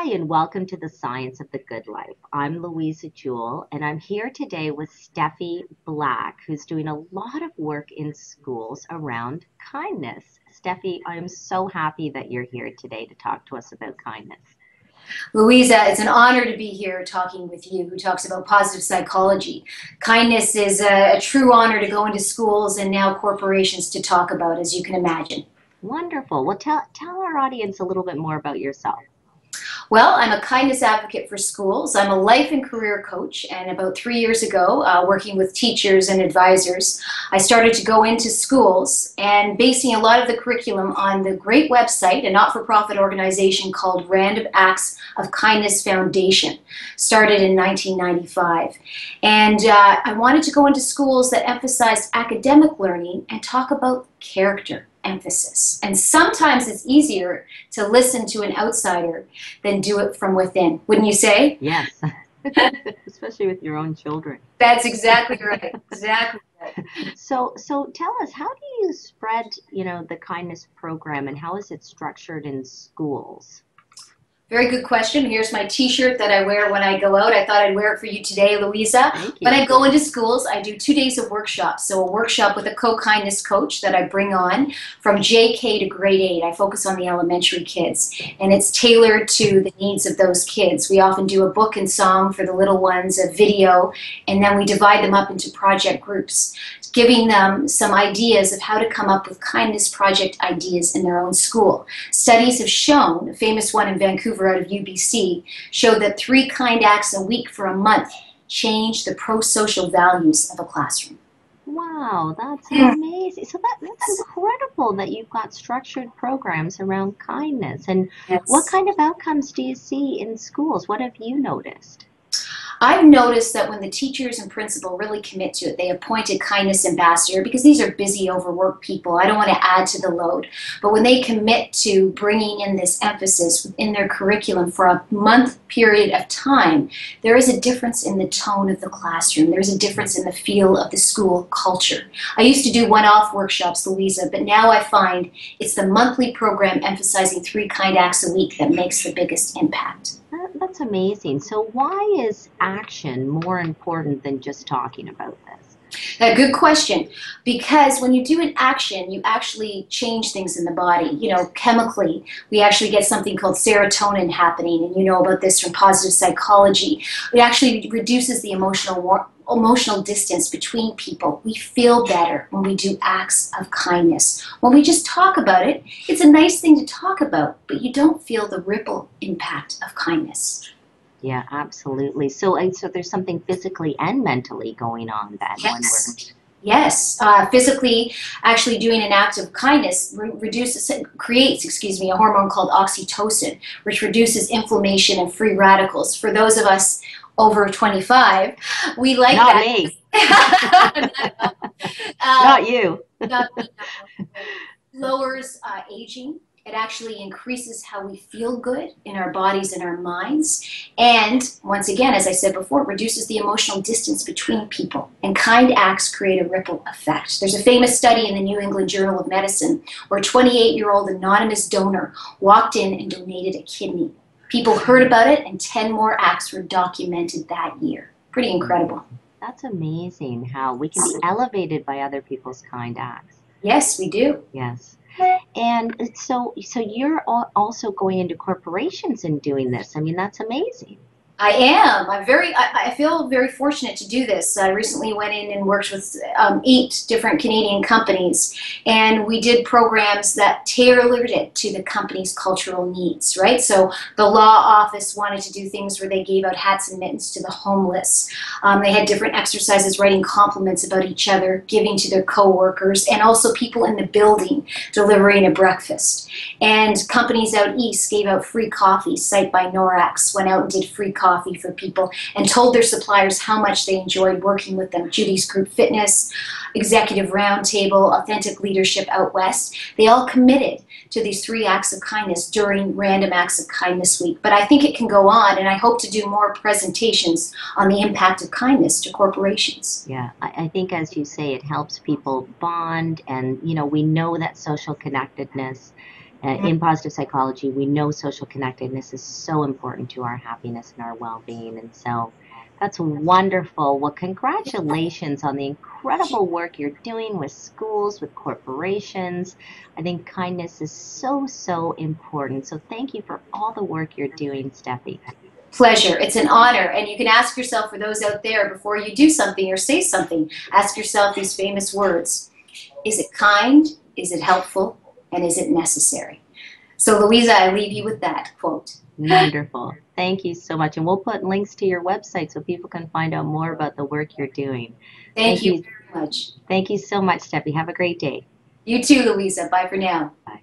Hi, and welcome to the Science of the Good Life. I'm Louisa Jewell, and I'm here today with Steffi Black, who's doing a lot of work in schools around kindness. Steffi, I'm so happy that you're here today to talk to us about kindness. Louisa, it's an honor to be here talking with you, who talks about positive psychology. Kindness is a true honor to go into schools and now corporations to talk about, as you can imagine. Wonderful. Well, tell our audience a little bit more about yourself. Well, I'm a kindness advocate for schools. I'm a life and career coach, and about 3 years ago, working with teachers and advisors, I started to go into schools and basing a lot of the curriculum on the great website, a not-for-profit organization called Random Acts of Kindness Foundation, started in 1995. And I wanted to go into schools that emphasized academic learning and talk about character emphasis. And sometimes it's easier to listen to an outsider than do it from within. Wouldn't you say? Yes, especially with your own children. That's exactly right. Exactly right. So tell us, how do you spread, the kindness program, and how is it structured in schools? Very good question. Here's my t-shirt that I wear when I go out. I thought I'd wear it for you today, Louisa. Thank When you. I go into schools, I do 2 days of workshops. So a workshop with a co-kindness coach that I bring on from JK to grade 8. I focus on the elementary kids, and it's tailored to the needs of those kids. We often do a book and song for the little ones, a video, and then we divide them up into project groups, giving them some ideas of how to come up with kindness project ideas in their own school. Studies have shown, a famous one in Vancouver out of UBC, showed that 3 kind acts a week for a month change the pro-social values of a classroom. Wow, that's amazing. So that's incredible that you've got structured programs around kindness. And what Yes. kind of outcomes do you see in schools? What have you noticed? I've noticed that when the teachers and principal really commit to it, they appoint a kindness ambassador because these are busy, overworked people. I don't want to add to the load. But when they commit to bringing in this emphasis within their curriculum for a month period of time, there is a difference in the tone of the classroom. There's a difference in the feel of the school culture. I used to do one-off workshops, Louisa, but now I find it's the monthly program emphasizing 3 kind acts a week that makes the biggest impact. That's amazing. So why is action more important than just talking about this? Good question. Because when you do an action, you actually change things in the body. You know, chemically, we actually get something called serotonin happening, and you know about this from positive psychology. It actually reduces the emotional distance between people. We feel better when we do acts of kindness. When we just talk about it, it's a nice thing to talk about, but you don't feel the ripple impact of kindness. Yeah, absolutely. So there's something physically and mentally going on then when we're. Yes. Yes, physically, actually doing an act of kindness creates, a hormone called oxytocin, which reduces inflammation and free radicals. For those of us over 25, we like Not that. me. um, Not you. not, lowers aging. It actually increases how we feel good in our bodies and our minds. And once again, as I said before, it reduces the emotional distance between people. And kind acts create a ripple effect. There's a famous study in the New England Journal of Medicine where a 28-year-old anonymous donor walked in and donated a kidney. People heard about it, and 10 more acts were documented that year. Pretty incredible. That's amazing how we can be elevated by other people's kind acts. Yes, we do. Yes. And so you're also going into corporations and doing this. I mean, that's amazing. I am. I feel very fortunate to do this. I recently went in and worked with 8 different Canadian companies, and we did programs that tailored it to the company's cultural needs, right? So the law office wanted to do things where they gave out hats and mittens to the homeless. They had different exercises, writing compliments about each other, giving to their coworkers, and also people in the building delivering a breakfast. And companies out east gave out free coffee. Site by Norax went out and did free coffee for people and told their suppliers how much they enjoyed working with them. Judy's Group Fitness, Executive Roundtable, Authentic Leadership out west, they all committed to these 3 acts of kindness during Random Acts of Kindness Week. But I think it can go on, and I hope to do more presentations on the impact of kindness to corporations. Yeah, I think as you say, it helps people bond, and we know that social connectedness In positive psychology, we know social connectedness is so important to our happiness and our well-being. And so that's wonderful. Well, congratulations on the incredible work you're doing with schools, with corporations. I think kindness is so, so important. So thank you for all the work you're doing, Steffi. Pleasure. It's an honor. And you can ask yourself, for those out there, before you do something or say something, ask yourself these famous words. Is it kind? Is it helpful? And is it necessary? So, Louisa, I leave you with that quote. Wonderful. Thank you so much. And we'll put links to your website so people can find out more about the work you're doing. Thank Thank you you. very much. Thank you so much, Steffi. Have a great day. You too, Louisa. Bye for now. Bye.